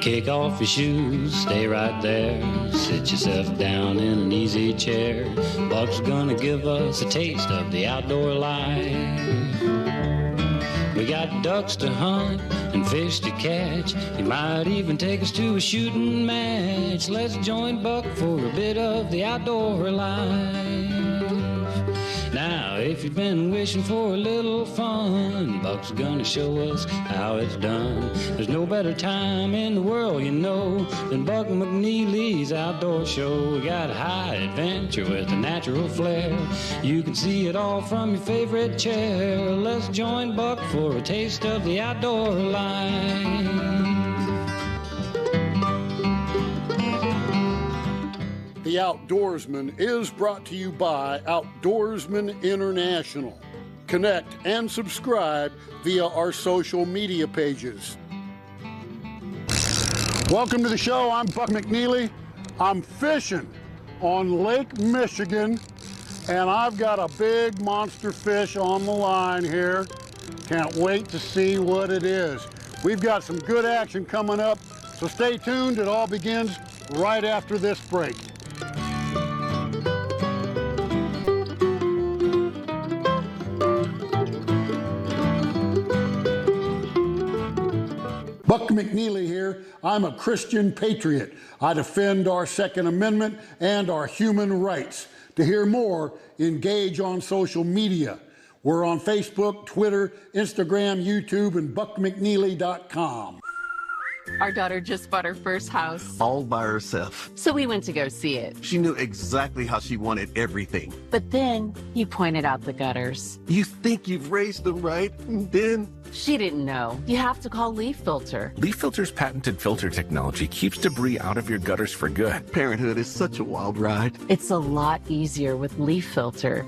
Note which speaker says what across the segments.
Speaker 1: Kick off your shoes, stay right there. Sit yourself down in an easy chair. Buck's gonna give us a taste of the outdoor life. We got ducks to hunt and fish to catch. He might even take us to a shooting match. Let's join Buck for a bit of the outdoor life. Now, if you've been wishing for a little fun, Buck's gonna show us how it's done. There's no better time in the world, you know, than Buck McNeely's outdoor show. We got high adventure with a natural flair. You can see it all from your favorite chair. Let's join Buck for a taste of the outdoor life.
Speaker 2: The Outdoorsman is brought to you by Outdoorsman International. Connect and subscribe via our social media pages. Welcome to the show. I'm Buck McNeely. I'm fishing on Lake Michigan, and I've got a big monster fish on the line here. Can't wait to see what it is. We've got some good action coming up, so stay tuned. It all begins right after this break. Buck McNeely here. I'm a Christian patriot. I defend our Second Amendment and our human rights. To hear more, engage on social media. We're on Facebook, Twitter, Instagram, YouTube, and buckmcneely.com.
Speaker 3: Our daughter just bought her first house.
Speaker 4: All by herself.
Speaker 3: So we went to go see it.
Speaker 4: She knew exactly how she wanted everything.
Speaker 3: But then you pointed out the gutters.
Speaker 4: You think you've raised them right, and then...
Speaker 3: She didn't know. You have to call Leaf Filter.
Speaker 5: Leaf Filter's patented filter technology keeps debris out of your gutters for good.
Speaker 4: Parenthood is such a wild ride.
Speaker 3: It's a lot easier with Leaf Filter.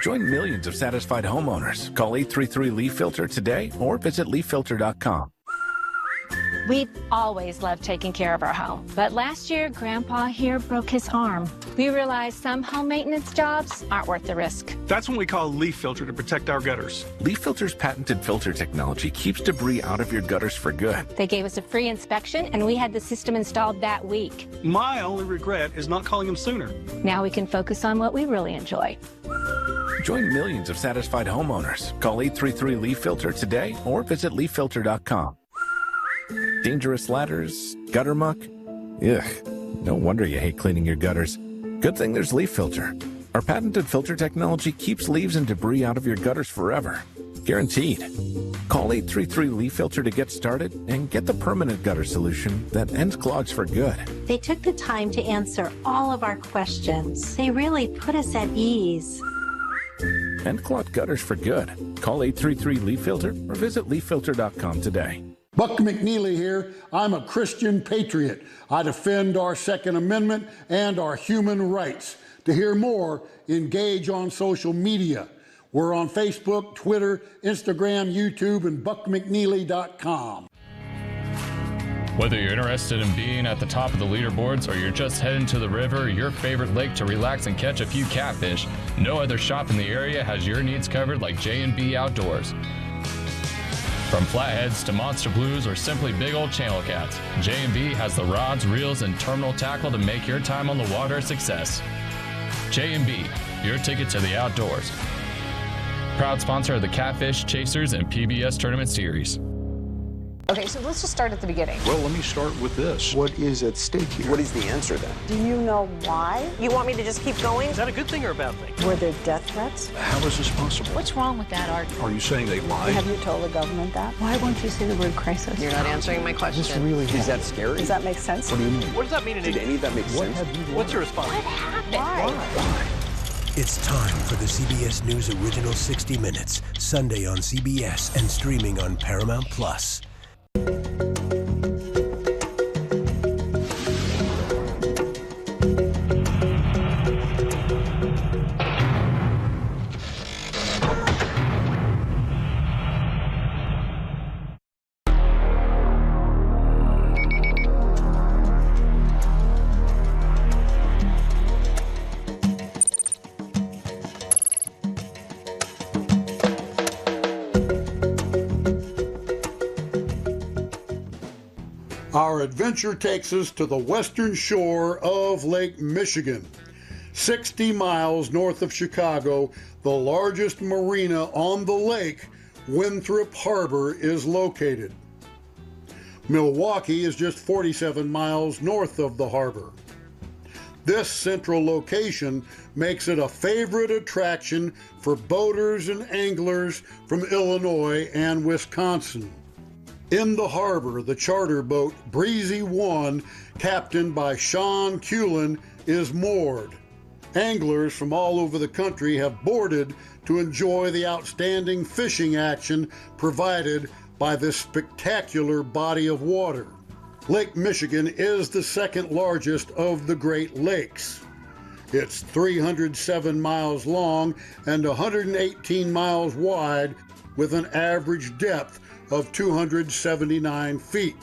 Speaker 5: Join millions of satisfied homeowners. Call 833-LEAF-FILTER today or visit leaffilter.com.
Speaker 6: We've always loved taking care of our home, but last year, Grandpa here broke his arm. We realized some home maintenance jobs aren't worth the risk.
Speaker 7: That's when we call Leaf Filter to protect our gutters.
Speaker 5: Leaf Filter's patented filter technology keeps debris out of your gutters for good.
Speaker 6: They gave us a free inspection, and we had the system installed that week.
Speaker 7: My only regret is not calling them sooner.
Speaker 6: Now we can focus on what we really enjoy.
Speaker 5: Join millions of satisfied homeowners. Call 833-LEAF-FILTER today or visit leaffilter.com. Dangerous ladders, gutter muck? Ugh, no wonder you hate cleaning your gutters. Good thing there's Leaf Filter. Our patented filter technology keeps leaves and debris out of your gutters forever. Guaranteed. Call 833-LEAF-FILTER to get started and get the permanent gutter solution that ends clogs for good.
Speaker 8: They took the time to answer all of our questions. They really put us at ease.
Speaker 5: End clogged gutters for good. Call 833-LEAF-FILTER or visit leaffilter.com today.
Speaker 2: Buck McNeely here. I'm a Christian patriot. I defend our Second Amendment and our human rights. To hear more, engage on social media. We're on Facebook, Twitter, Instagram, YouTube, and buckmcneely.com.
Speaker 9: Whether you're interested in being at the top of the leaderboards or you're just heading to the river or your favorite lake to relax and catch a few catfish, no other shop in the area has your needs covered like J&B Outdoors. From flatheads to monster blues or simply big old channel cats, J&B has the rods, reels, and terminal tackle to make your time on the water a success. J&B, your ticket to the outdoors. Proud sponsor of the Catfish, Chasers, and PBS Tournament Series.
Speaker 10: Okay, so let's just start at the beginning.
Speaker 11: Well, let me start with this. What is at stake here?
Speaker 12: What is the answer then?
Speaker 10: Do you know why?
Speaker 13: You want me to just keep going?
Speaker 7: Is that a good thing or a bad thing?
Speaker 10: Were there death threats?
Speaker 11: How is this possible?
Speaker 6: What's wrong with that argument?
Speaker 11: Are you saying they lied?
Speaker 10: Have you told the government that?
Speaker 6: Why won't you say the word crisis?
Speaker 13: You're not answering my question.
Speaker 11: This really
Speaker 12: Is that scary?
Speaker 10: Does that make sense?
Speaker 11: What do you mean?
Speaker 7: What does that mean in
Speaker 12: Did any of that make sense?
Speaker 7: What's your response?
Speaker 6: What happened?
Speaker 10: Why?
Speaker 14: It's time for the CBS News Original 60 Minutes, Sunday on CBS and streaming on Paramount+.
Speaker 2: Our adventure takes us to the western shore of Lake Michigan. 60 miles north of Chicago, the largest marina on the lake, Winthrop Harbor, is located. Milwaukee is just 47 miles north of the harbor. This central location makes it a favorite attraction for boaters and anglers from Illinois and Wisconsin. In the harbor, the charter boat Breezy 1, captained by Sean Cullen, is moored. Anglers from all over the country have boarded to enjoy the outstanding fishing action provided by this spectacular body of water. Lake Michigan is the second largest of the Great Lakes. It's 307 miles long and 118 miles wide, with an average depth of 279 feet.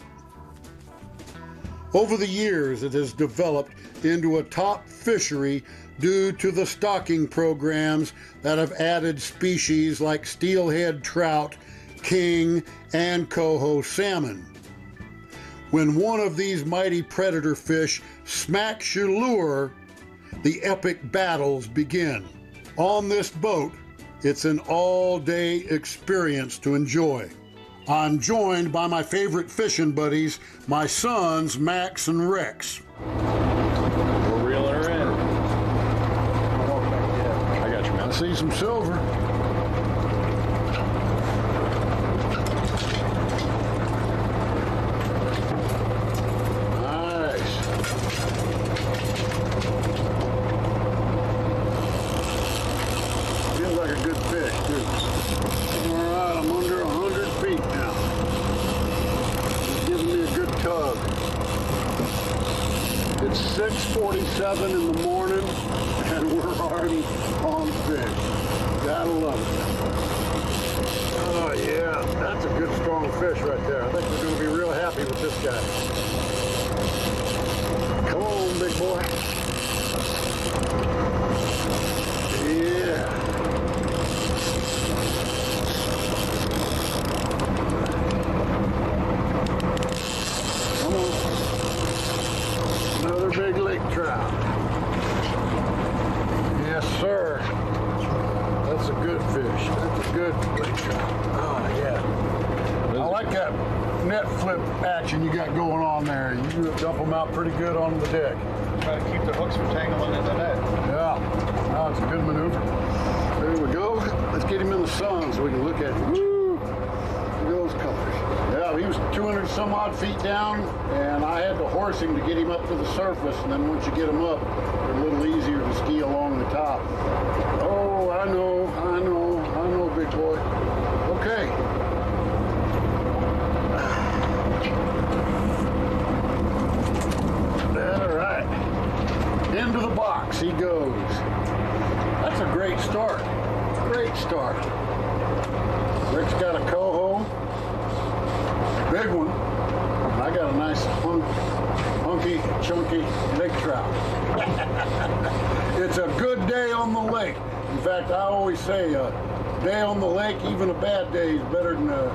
Speaker 2: Over the years, it has developed into a top fishery due to the stocking programs that have added species like steelhead trout, king, and coho salmon. When one of these mighty predator fish smacks your lure, the epic battles begin. On this boat, it's an all-day experience to enjoy. I'm joined by my favorite fishing buddies, my sons Max and Rex.
Speaker 12: We're reeling her in. I got you, man.
Speaker 2: I see some silver. It's 6:47 in the morning, and we're already on fish. Gotta love it. Oh yeah, that's a good strong fish right there. I think we're gonna be real happy with this guy. Come on, big boy. Yeah. Come on. Another big lake trout. Yes, sir. That's a good fish. That's a good lake trout. Oh, yeah. I like that net flip action you got going on there. You dump them out pretty good on the deck.
Speaker 11: Try to keep the hooks from tangling in the net.
Speaker 2: Yeah. Oh, it's a good maneuver. There we go. Let's get him in the sun so we can look at him. Woo! Look at those colors. Yeah, he was 200 some odd feet down, and I had to horse him to get him up to the surface, and then once you get him up, they're a little easier to ski along the top. Oh, I know, big boy. Okay. All right. Into the box he goes. That's a great start. Great start. Rick's got a coho. Big one. I got a nice hunky, chunky lake trout. It's a good day on the lake. In fact, I always say a day on the lake, even a bad day, is better than a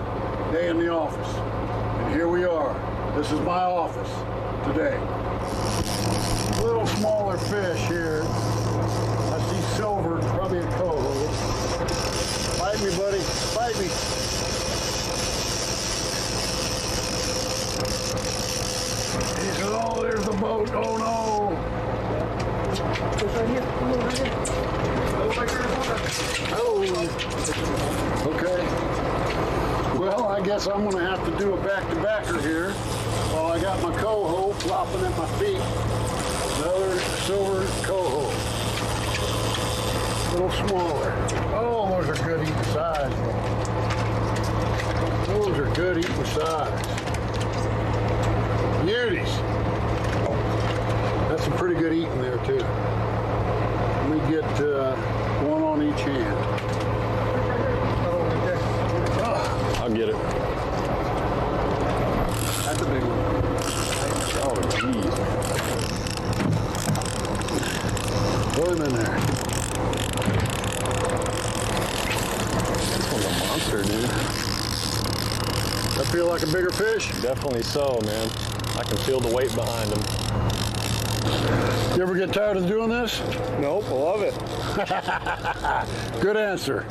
Speaker 2: day in the office. And here we are. This is my office today. A little smaller fish here. I see silver, probably a coho. Bite me, buddy. Bite me. He said, oh, there's the boat. Oh, no. It's right here. Oh. Okay. Well, I guess I'm going to have to do a back-to-backer here. While I got my coho flopping at my feet. Another silver coho. A little smaller. Oh, those are good eating size. Those are good eating size. Beauties. That's some pretty good eating there, too. Let me get one on each hand.
Speaker 12: I'll get it.
Speaker 2: That's a big one.
Speaker 12: Oh, geez.
Speaker 2: Put him in there.
Speaker 12: This one's a monster, dude.
Speaker 2: That feel like a bigger fish?
Speaker 12: Definitely so, man. I can feel the weight behind them.
Speaker 2: You ever get tired of doing this?
Speaker 12: Nope, I love it.
Speaker 2: Good answer.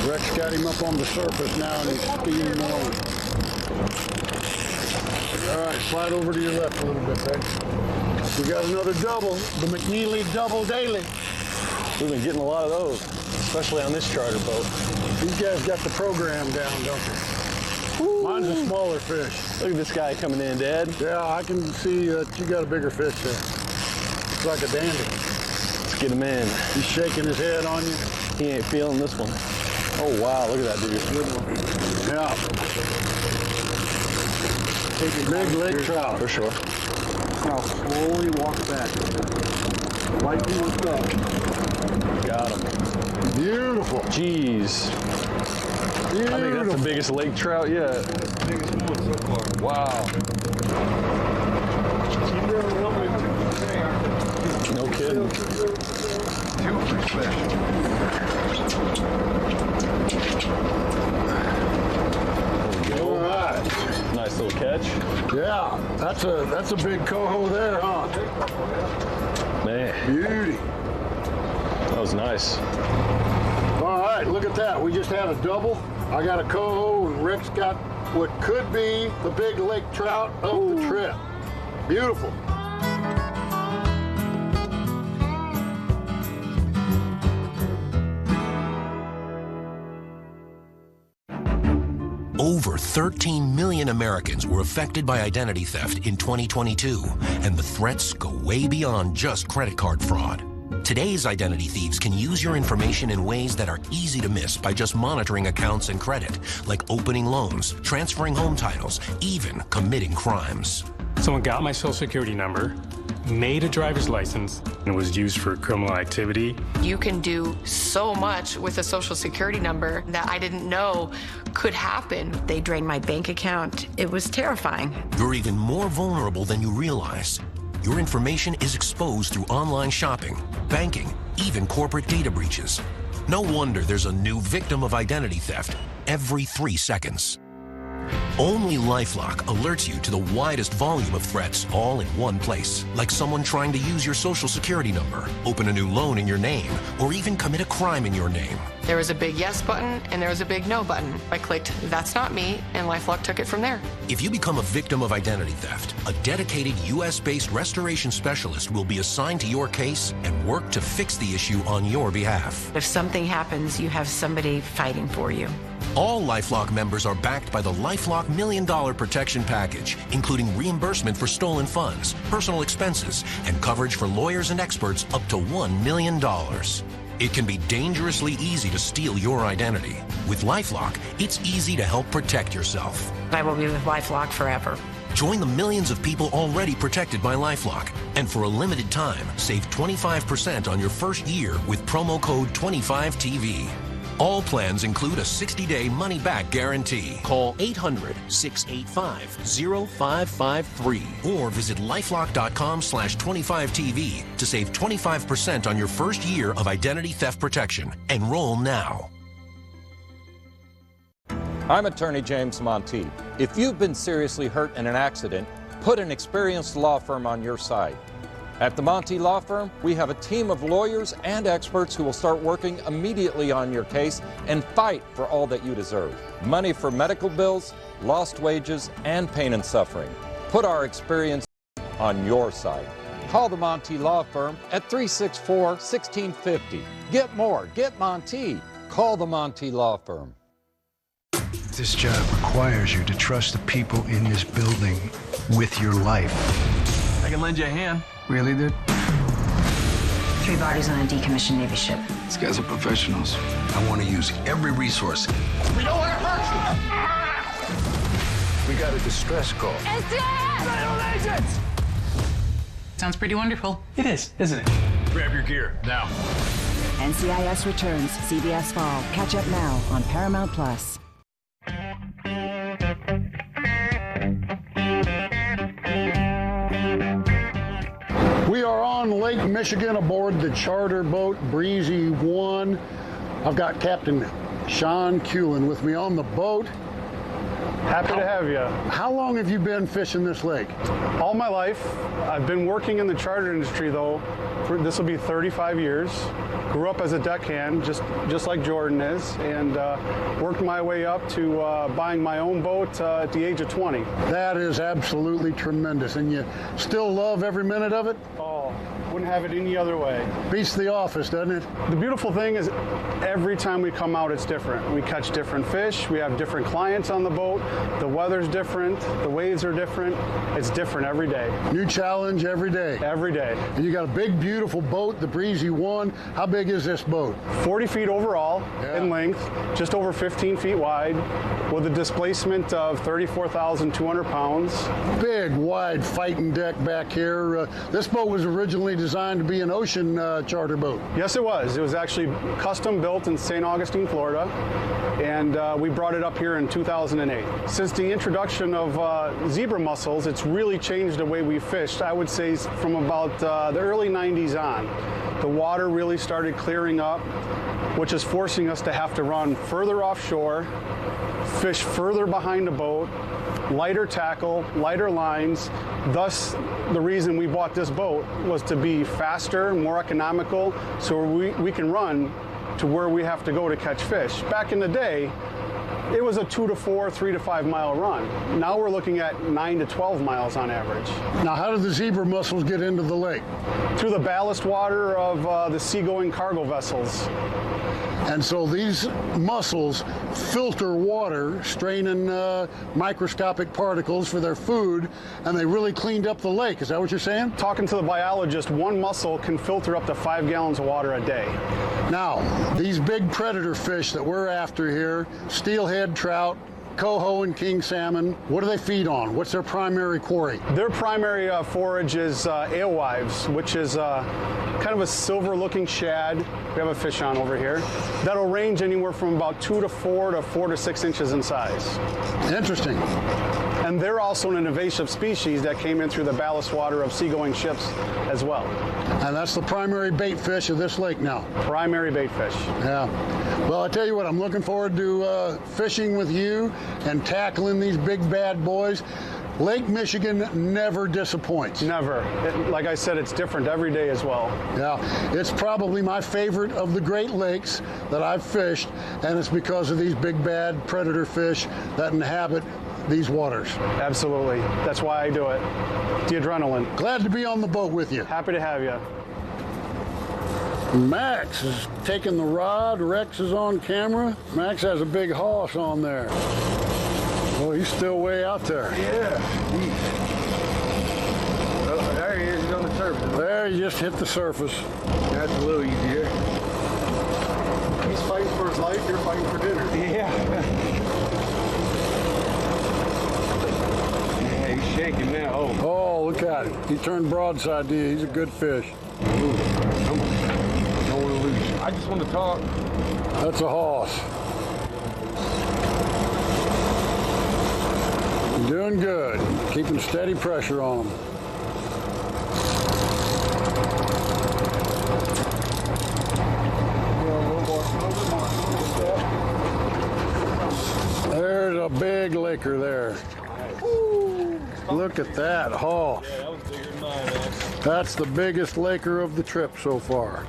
Speaker 2: Rex got him up on the surface now and he's speeding along. All right, slide over to your left a little bit, babe. We got another double, the McNeely double daily.
Speaker 12: We've been getting a lot of those, especially on this charter boat.
Speaker 2: These guys got the program down, don't they? Woo. Mine's a smaller fish.
Speaker 12: Look at this guy coming in, Dad.
Speaker 2: Yeah, I can see that you got a bigger fish there. It's like a dandy.
Speaker 12: Let's get him in.
Speaker 2: He's shaking his head on you.
Speaker 12: He ain't feeling this one. Oh, wow, look at that dude. Good one.
Speaker 2: Yeah. Big lake trout.
Speaker 12: For sure.
Speaker 11: Now slowly walk back. Right in the back.
Speaker 12: Got him.
Speaker 2: Beautiful.
Speaker 12: Jeez.
Speaker 2: Beautiful.
Speaker 12: I think that's the biggest lake trout yet.
Speaker 11: Biggest one so far.
Speaker 12: Wow. No kidding.
Speaker 11: Huge fish.
Speaker 2: All right.
Speaker 12: Nice little catch.
Speaker 2: Yeah, that's a big coho there, huh?
Speaker 12: Man,
Speaker 2: Beauty.
Speaker 12: that was nice.
Speaker 2: All right, look at that. We just had a double. I got a coho, and Rick's got what could be the big lake trout of the trip. Beautiful.
Speaker 14: Over 13 million Americans were affected by identity theft in 2022, and the threats go way beyond just credit card fraud. Today's identity thieves can use your information in ways that are easy to miss by just monitoring accounts and credit, like opening loans, transferring home titles, even committing crimes.
Speaker 15: Someone got my social security number, made a driver's license, and it was used for criminal activity.
Speaker 16: You can do so much with a social security number that I didn't know could happen. They drained my bank account. It was terrifying.
Speaker 14: You're even more vulnerable than you realize. Your information is exposed through online shopping, banking, even corporate data breaches. No wonder there's a new victim of identity theft every 3 seconds. Only LifeLock alerts you to the widest volume of threats all in one place, like someone trying to use your social security number, open a new loan in your name, or even commit a crime in your name.
Speaker 16: There was a big yes button and there was a big no button. I clicked, that's not me, and LifeLock took it from there.
Speaker 14: If you become a victim of identity theft, a dedicated U.S.-based restoration specialist will be assigned to your case and work to fix the issue on your behalf.
Speaker 16: If something happens, you have somebody fighting for you.
Speaker 14: All LifeLock members are backed by the LifeLock $1 Million Protection Package, including reimbursement for stolen funds, personal expenses, and coverage for lawyers and experts up to $1 million. It can be dangerously easy to steal your identity. With LifeLock, it's easy to help protect yourself.
Speaker 16: I will be with LifeLock forever.
Speaker 14: Join the millions of people already protected by LifeLock. And for a limited time, save 25% on your first year with promo code 25TV. All plans include a 60-day money-back guarantee. Call 800-685-0553 or visit lifelock.com/25TV to save 25% on your first year of identity theft protection. Enroll now.
Speaker 17: I'm attorney James Monteith. If you've been seriously hurt in an accident, put an experienced law firm on your side. At the Monte Law Firm, we have a team of lawyers and experts who will start working immediately on your case and fight for all that you deserve. Money for medical bills, lost wages, and pain and suffering. Put our experience on your side. Call the Monte Law Firm at 364-1650. Get more. Get Monte. Call the Monte Law Firm.
Speaker 18: This job requires you to trust the people in this building with your life.
Speaker 19: I can lend you a hand.
Speaker 18: Really, dude?
Speaker 20: 3 bodies on a decommissioned Navy ship.
Speaker 18: These guys are professionals. I want to use every resource.
Speaker 19: We don't want to hurt
Speaker 18: We got a distress call.
Speaker 19: NCIS! Federal agents!
Speaker 20: Sounds pretty wonderful.
Speaker 19: It is, isn't it? Grab your gear, now.
Speaker 21: NCIS returns CBS Fall. Catch up now on Paramount Plus.
Speaker 2: We are on Lake Michigan aboard the charter boat Breezy 1. I've got Captain Sean Cullen with me on the boat.
Speaker 11: Happy to have you.
Speaker 2: How long have you been fishing this lake?
Speaker 11: All my life. I've been working in the charter industry, though. This will be 35 years. Grew up as a deckhand, just like Jordan is, and worked my way up to buying my own boat at the age of 20.
Speaker 2: That is absolutely tremendous. And you still love every minute of it?
Speaker 11: Oh, wouldn't have it any other way.
Speaker 2: Beats the office, doesn't it?
Speaker 11: The beautiful thing is every time we come out, it's different. We catch different fish. We have different clients on the boat. The weather's different. The waves are different. It's different every day.
Speaker 2: New challenge every day.
Speaker 11: Every day.
Speaker 2: And you got a big, beautiful boat, the Breezy 1. How big is this boat?
Speaker 11: 40 feet overall in length, just over 15 feet wide, with a displacement of 34,200 pounds.
Speaker 2: Big, wide fighting deck back here. This boat was originally designed to be an ocean charter boat.
Speaker 11: Yes, it was. It was actually custom built in St. Augustine, Florida, and we brought it up here in 2008. Since the introduction of zebra mussels, it's really changed the way we fished. I would say from about the early 90s on. The water really started clearing up, which is forcing us to have to run further offshore, fish further behind the boat, lighter tackle, lighter lines. Thus, the reason we bought this boat was to be faster, more economical, so we can run to where we have to go to catch fish. Back in the day, it was a 2 to 4, 3 to 5 mile run. Now we're looking at 9 to 12 miles on average.
Speaker 2: Now, how do the zebra mussels get into the lake?
Speaker 11: Through the ballast water of the seagoing cargo vessels.
Speaker 2: And so these mussels filter water, straining microscopic particles for their food, and they really cleaned up the lake. Is that what you're saying?
Speaker 11: Talking to the biologist, one mussel can filter up to 5 gallons of water a day.
Speaker 2: Now, these big predator fish that we're after here, steelhead trout, coho and king salmon, what do they feed on? What's their primary quarry?
Speaker 11: Their primary forage is alewives, which is kind of a silver-looking shad. We have a fish on over here. That'll range anywhere from about 2 to 4 to 4 to 6 inches in size.
Speaker 2: Interesting.
Speaker 11: And they're also an invasive species that came in through the ballast water of seagoing ships as well.
Speaker 2: And that's the primary bait fish of this lake now?
Speaker 11: Primary bait fish.
Speaker 2: Yeah. Well, I tell you what, I'm looking forward to fishing with you and tackling these big bad boys. Lake Michigan never disappoints.
Speaker 11: Never. Like I said, it's different every day as well.
Speaker 2: Yeah, it's probably my favorite of the Great Lakes that I've fished, and it's because of these big bad predator fish that inhabit these waters.
Speaker 11: Absolutely. That's why I do it. The adrenaline.
Speaker 2: Glad to be on the boat with you.
Speaker 11: Happy to have you.
Speaker 2: Max is taking the rod. Rex is on camera. Max has a big hoss on there. Oh, he's still way out there.
Speaker 1: Yeah. Oh, there he is. He's on the surface.
Speaker 2: There, he just hit the surface.
Speaker 1: That's a little easier.
Speaker 11: He's fighting for his life. You're fighting for dinner.
Speaker 1: Yeah. Yeah, he's shaking now.
Speaker 2: Oh, look at him. He turned broadside to you. He's a good fish.
Speaker 1: Ooh, come on. Don't want to lose. I just want to talk.
Speaker 2: That's a hoss. Doing good. Keeping steady pressure on them. There's a big liquor there. Look at that haul.
Speaker 12: Yeah, that was bigger than mine, man.
Speaker 2: That's the biggest laker of the trip so far.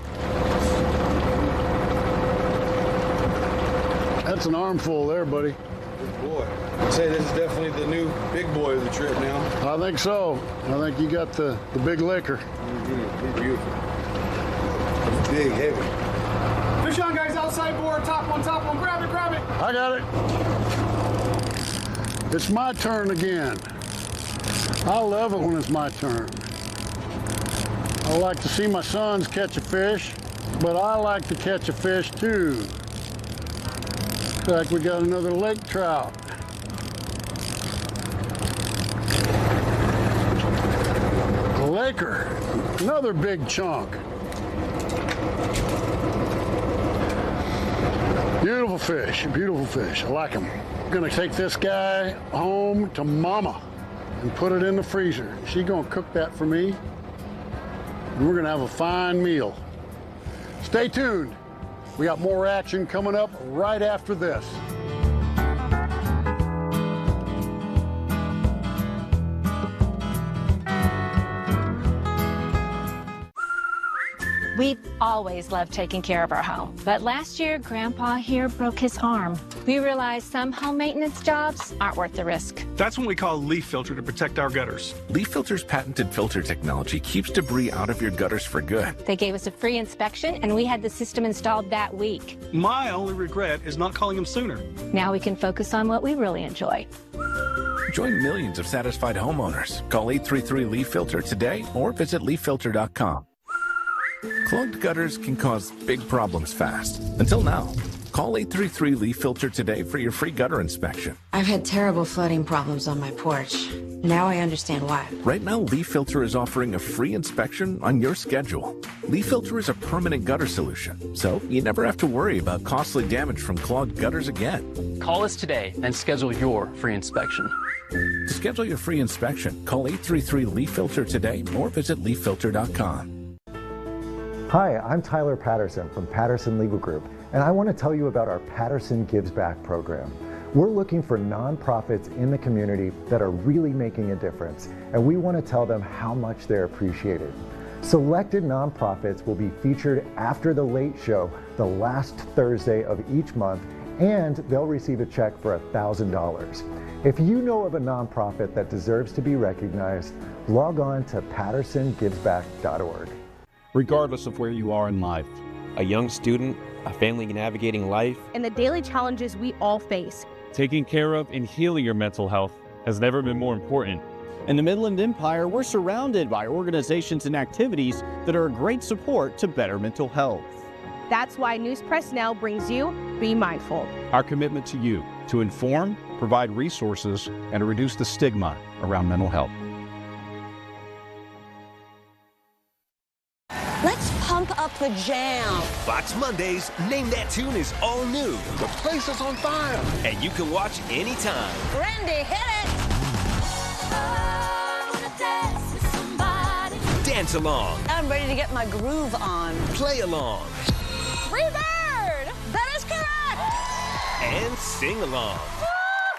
Speaker 2: That's an armful there, buddy.
Speaker 1: Good boy. I'd say this is definitely the new big boy of the trip now.
Speaker 2: I think so. I think you got the big liquor.
Speaker 1: Mm-hmm. It's beautiful. It's big, heavy.
Speaker 11: Fish on, guys, outside board, top one, grab it, grab it.
Speaker 2: I got it. It's my turn again. I love it when it's my turn. I like to see my sons catch a fish, but I like to catch a fish too. Looks like we got another lake trout. Laker, another big chunk. Beautiful fish, beautiful fish. I like them. I'm gonna take this guy home to Mama and put it in the freezer. She's gonna cook that for me, and we're gonna have a fine meal. Stay tuned. We got more action coming up right after this.
Speaker 6: We've always loved taking care of our home, but last year, Grandpa here broke his arm. We realized some home maintenance jobs aren't worth the risk.
Speaker 7: That's when we call Leaf Filter to protect our gutters.
Speaker 5: Leaf Filter's patented filter technology keeps debris out of your gutters for good.
Speaker 6: They gave us a free inspection, and we had the system installed that week.
Speaker 7: My only regret is not calling him sooner.
Speaker 6: Now we can focus on what we really enjoy.
Speaker 5: Join millions of satisfied homeowners. Call 833-LEAF-FILTER today or visit leaffilter.com. Clogged gutters can cause big problems fast. Until now, call 833-LEAF-FILTER today for your free gutter inspection.
Speaker 20: I've had terrible flooding problems on my porch. Now I understand why.
Speaker 5: Right now, Leaf Filter is offering a free inspection on your schedule. Leaf Filter is a permanent gutter solution, so you never have to worry about costly damage from clogged gutters again.
Speaker 4: Call us today and schedule your free inspection.
Speaker 5: To schedule your free inspection, call 833-LEAF-FILTER today or visit leaffilter.com.
Speaker 22: Hi, I'm Tyler Patterson from Patterson Legal Group, and I want to tell you about our Patterson Gives Back program. We're looking for nonprofits in the community that are really making a difference, and we want to tell them how much they're appreciated. Selected nonprofits will be featured after The Late Show the last Thursday of each month, and they'll receive a check for $1,000. If you know of a nonprofit that deserves to be recognized, log on to pattersongivesback.org.
Speaker 23: Regardless of where you are in life, a young student, a family navigating life,
Speaker 24: and the daily challenges we all face.
Speaker 23: Taking care of and healing your mental health has never been more important.
Speaker 25: In the Midland Empire, we're surrounded by organizations and activities that are a great support to better mental health.
Speaker 24: That's why News Press Now brings you Be Mindful.
Speaker 23: Our commitment to you, to inform, provide resources, and to reduce the stigma around mental health.
Speaker 26: Let's pump up the jam.
Speaker 27: Fox Mondays, Name That Tune is all new. The place is on fire. And you can watch anytime.
Speaker 26: Randy, hit it!
Speaker 27: Dance along.
Speaker 26: I'm ready to get my groove on.
Speaker 27: Play along.
Speaker 26: Freebird! That is correct!
Speaker 27: And sing along.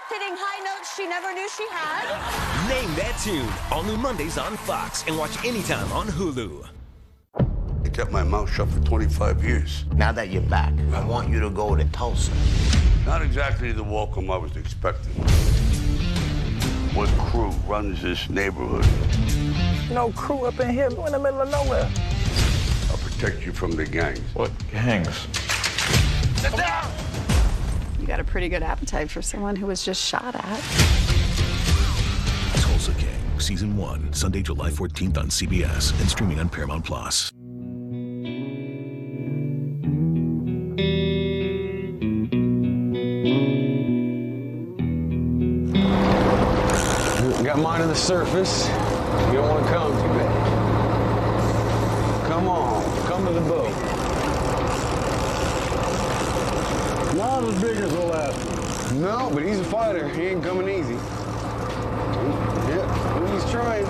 Speaker 26: Hitting high notes she never knew she had.
Speaker 27: Name That Tune. All new Mondays on Fox and watch anytime on Hulu.
Speaker 1: I kept my mouth shut for 25 years.
Speaker 28: Now that you're back, I want you to go to Tulsa.
Speaker 1: Not exactly the welcome I was expecting. What crew runs this neighborhood?
Speaker 28: No crew up in here in the middle of nowhere.
Speaker 1: I'll protect you from the gangs.
Speaker 28: What gangs?
Speaker 1: Sit down!
Speaker 29: You got a pretty good appetite for someone who was just shot at.
Speaker 30: Tulsa King, Season 1, Sunday, July 14th on CBS and streaming on Paramount+.
Speaker 1: Got mine on the surface. You don't want to come too bad. Come on, come to the boat.
Speaker 2: Not as big as the last one.
Speaker 1: No, but he's a fighter. He ain't coming easy. Yeah, he's trying.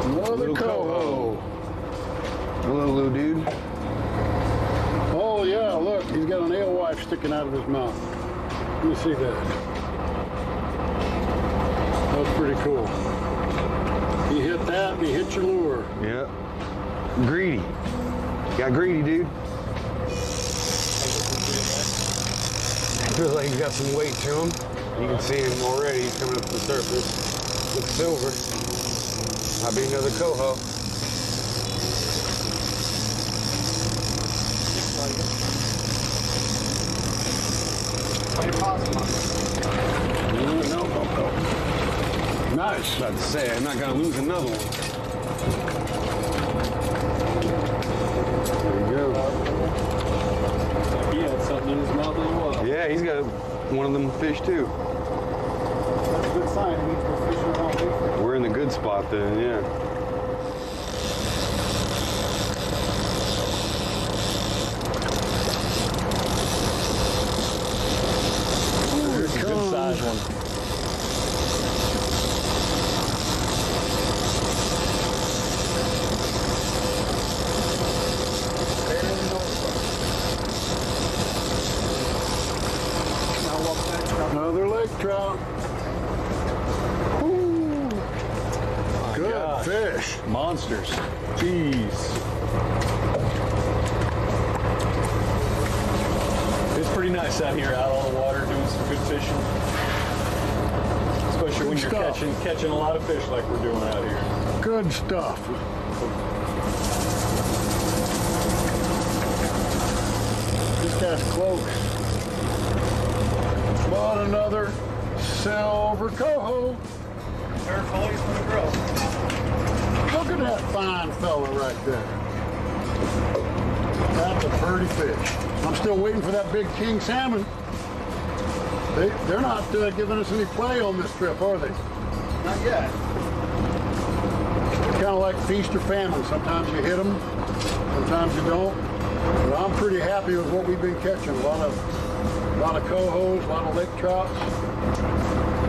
Speaker 2: Another coho.
Speaker 1: Hello, little dude.
Speaker 2: Oh, yeah, look, he's got an alewife sticking out of his mouth. Let me see that. That's pretty cool. He hit that and he hit your lure.
Speaker 1: Yeah. Greedy. Got greedy, dude. Feels like he's got some weight to him. You can see him already. He's coming up to the surface. Looks silver. Might be another coho. Nice. About to say, I'm not gonna lose another one. There you go.
Speaker 4: He had something in his mouth as well.
Speaker 1: Yeah, he's got one of them fish too.
Speaker 2: That's a good sign. He means we're fishing all day.
Speaker 1: We're in the good spot then, yeah.
Speaker 4: Here's a good size one.
Speaker 2: Another lake trout. Ooh. Good fish.
Speaker 12: Monsters. Jeez. It's pretty nice out here, out on the water, doing some good fishing. Especially when you're catching a lot of fish like we're doing out here.
Speaker 2: Good stuff. This guy's close. Bought another silver coho.
Speaker 12: They're fillets for the grill.
Speaker 2: Look at that fine fella right there. That's a pretty fish. I'm still waiting for that big king salmon. They're not giving us any play on this trip, are they?
Speaker 12: Not yet.
Speaker 2: It's kind of like feast or famine. Sometimes you hit them, sometimes you don't. But I'm pretty happy with what we've been catching. A lot of cohos, a lot of lake trouts.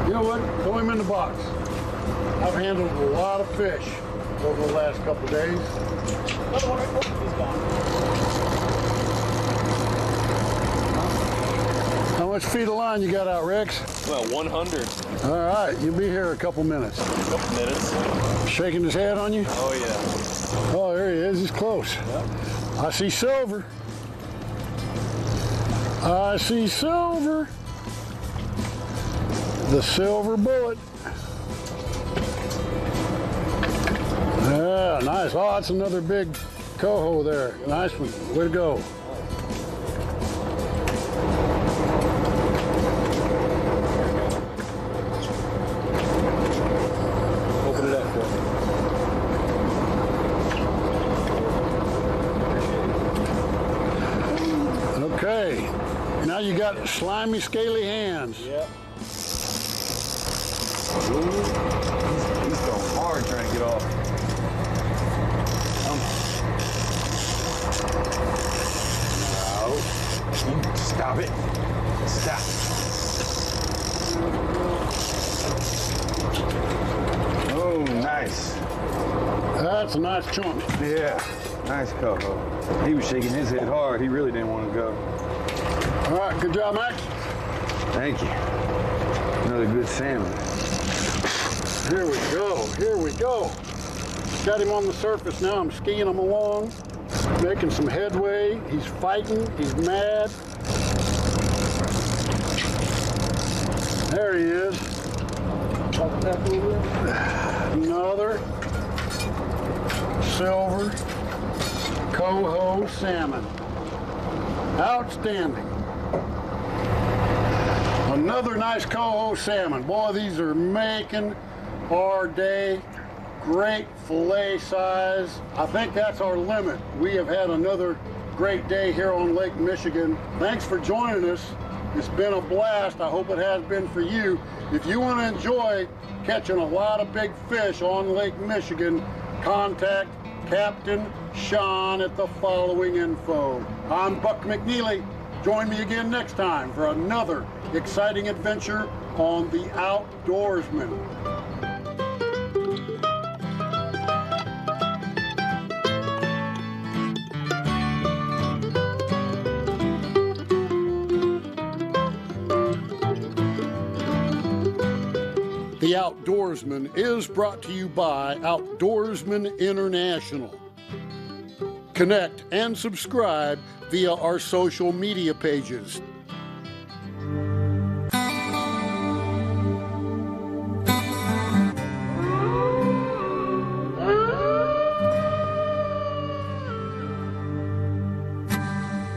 Speaker 2: You know what? Throw him in the box. I've handled a lot of fish over the last couple of days. How much feet of line you got out, Rex?
Speaker 12: Well, 100.
Speaker 2: All right, you'll be here a couple minutes.
Speaker 12: A couple minutes.
Speaker 2: Shaking his head on you?
Speaker 12: Oh, yeah.
Speaker 2: Oh, there he is. He's close.
Speaker 12: Yep.
Speaker 2: I see silver. I see silver. The silver bullet. Yeah, nice. Oh, that's another big coho there. Nice one. Way to go.
Speaker 12: Open it up for me.
Speaker 2: Okay. Now you got slimy, scaly hands.
Speaker 12: Yep. He's going hard trying to get off. No. Stop it. Stop. Oh, nice.
Speaker 2: That's a nice chunk.
Speaker 12: Yeah, nice coho. He was shaking his head hard. He really didn't want to go.
Speaker 2: All right, good job, Max.
Speaker 12: Thank you. Another good salmon.
Speaker 2: Here we go, here we go. Got him on the surface now. I'm skiing him along, making some headway. He's fighting, he's mad. There he is. Another silver coho salmon. Outstanding. Another nice coho salmon. Boy, these are making our day. Great fillet size. I think that's our limit. We have had another great day here on Lake Michigan. Thanks for joining us. It's been a blast. I hope it has been for you. If you want to enjoy catching a lot of big fish on Lake Michigan, contact Captain Sean at the following info. I'm Buck McNeely. Join me again next time for another exciting adventure on the Outdoorsman. The Outdoorsman is brought to you by Outdoorsman International. Connect and subscribe via our social media pages.